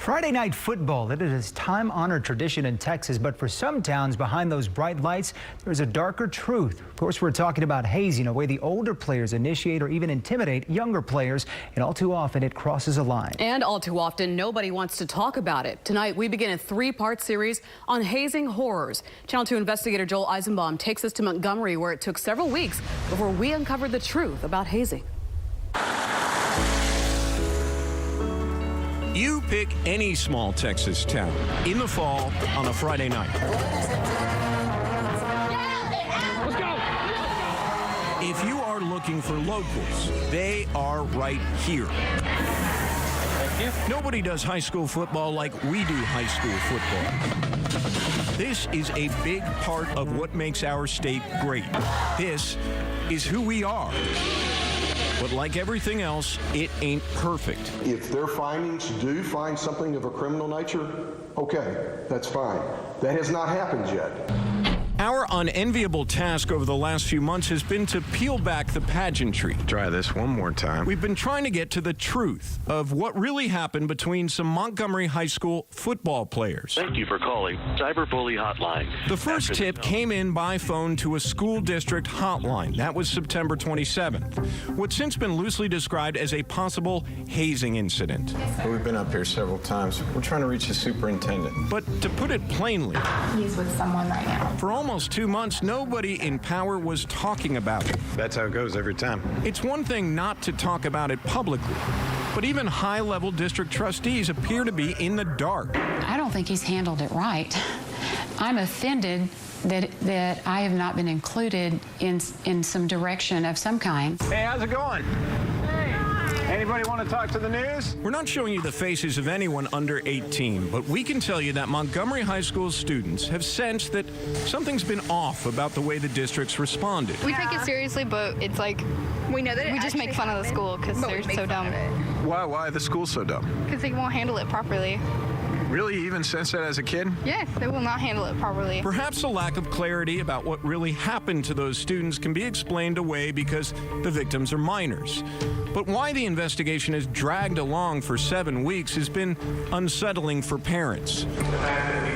Friday night football, it is a time-honored tradition in Texas, but for some towns behind those bright lights, there's a darker truth. Of course, we're talking about hazing, a way the older players initiate or even intimidate younger players, and all too often it crosses a line. And all too often, nobody wants to talk about it. Tonight, we begin a three-part series on hazing horrors. Channel 2 investigator Joel Eisenbaum takes us to Montgomery, where it took several weeks before we uncovered the truth about hazing. You pick any small Texas town in the fall on a Friday night. Let's go. If you are looking for locals, they are right here. Nobody does high school football like we do high school football. This is a big part of what makes our state great. This is who we are. But like everything else, it ain't perfect. If their findings do find something of a criminal nature, okay, that's fine. That has not happened yet. Our unenviable task over the last few months has been to peel back the pageantry. Try this one more time. We've been trying to get to the truth of what really happened between some Montgomery High School football players. Thank you for calling Cyberbully Hotline. The first tip came in by phone to a school district hotline. That was September 27th. What's since been loosely described as a possible hazing incident. We've been up here several times. We're trying to reach the superintendent. But to put it plainly, he's with someone right now. For almost 2 months, nobody in power was talking about it. That's how it goes every time. It's one thing not to talk about it publicly, but even high-level district trustees appear to be in the dark. I don't think he's handled it right. I'm offended that I have not been included in some direction of some kind. Hey, how's it going? Anybody want to talk to the news? We're not showing you the faces of anyone under 18, but we can tell you that Montgomery High School students have sensed that something's been off about the way the district's responded. We take it seriously, but it's like we know that we just make fun of the school because they're so dumb. Why are the schools so dumb? Because they won't handle it properly. Really? You even sensed that as a kid? Yes, they will not handle it properly. Perhaps a lack of clarity about what really happened to those students can be explained away because the victims are minors. But why the investigation has dragged along for 7 weeks has been unsettling for parents. The fact that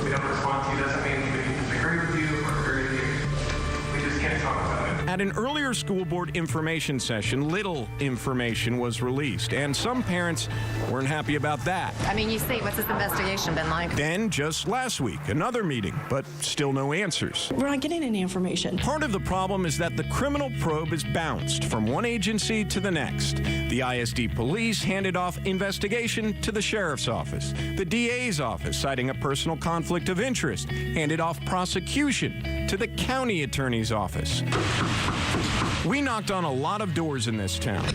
we don't respond to you doesn't mean we disagree with you or agree with you. We just can't talk about it. At an earlier school board information session, little information was released, and some parents weren't happy about that. I mean, you see, what's this investigation been like? Then, just last week, another meeting, but still no answers. We're not getting any information. Part of the problem is that the criminal probe is bounced from one agency to the next. The ISD police handed off investigation to the sheriff's office. The DA's office, citing a personal conflict of interest, handed off prosecution to the county attorney's office. We knocked on a lot of doors in this town,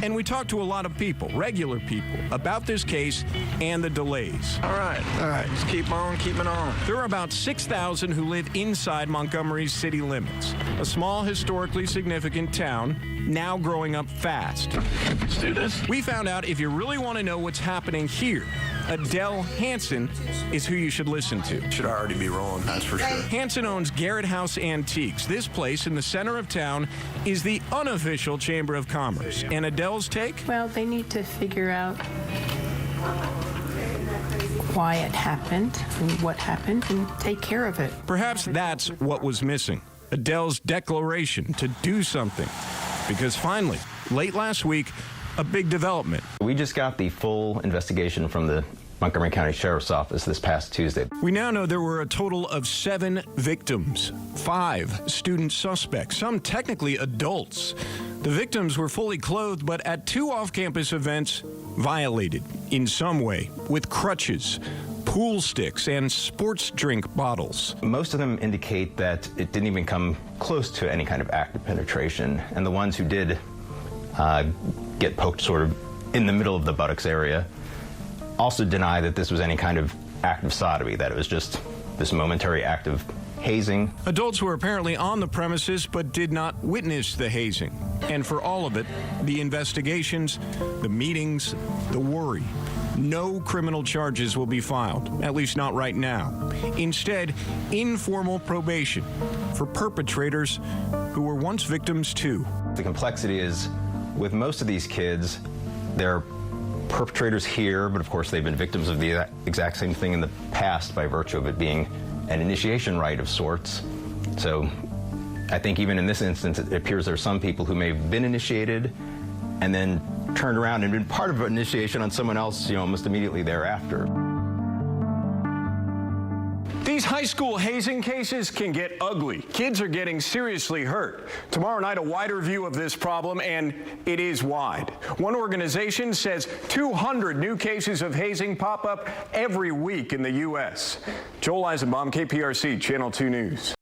and we talked to a lot of people, regular people, about this case and the delays. All right, just keep on keeping on. There are about 6,000 who live inside Montgomery's city limits, a small, historically significant town, now growing up fast. Let's do this. We found out if you really want to know what's happening here, Adele Hansen is who you should listen to. Should already be rolling, that's for sure. Hansen owns Garrett House Antiques. This place in the center of town is the unofficial Chamber of Commerce. And Adele's take? Well, they need to figure out why it happened and what happened and take care of it. Perhaps that's what was missing. Adele's declaration to do something. Because finally, late last week, a big development. We just got the full investigation from the Montgomery County Sheriff's Office this past Tuesday. We now know there were a total of 7 victims, 5 student suspects, some technically adults. The victims were fully clothed, but at 2 off-campus events, violated in some way, with crutches, pool sticks, and sports drink bottles. Most of them indicate that it didn't even come close to any kind of active penetration, and the ones who did get poked sort of in the middle of the buttocks area also deny that this was any kind of active sodomy, that it was just this momentary act of hazing. Adults were apparently on the premises but did not witness the hazing. And for all of it, the investigations, the meetings, the worry, no criminal charges will be filed, at least not right now. Instead, informal probation for perpetrators who were once victims too. The complexity is, with most of these kids, they're perpetrators here, but of course they've been victims of the exact same thing in the past by virtue of it being an initiation rite of sorts. So I think even in this instance, it appears there are some people who may have been initiated and then turned around and been part of an initiation on someone else, almost immediately thereafter. These high school hazing cases can get ugly. Kids are getting seriously hurt. Tomorrow night, a wider view of this problem, and it is wide. One organization says 200 new cases of hazing pop up every week in the U.S. Joel Eisenbaum, KPRC, Channel 2 News.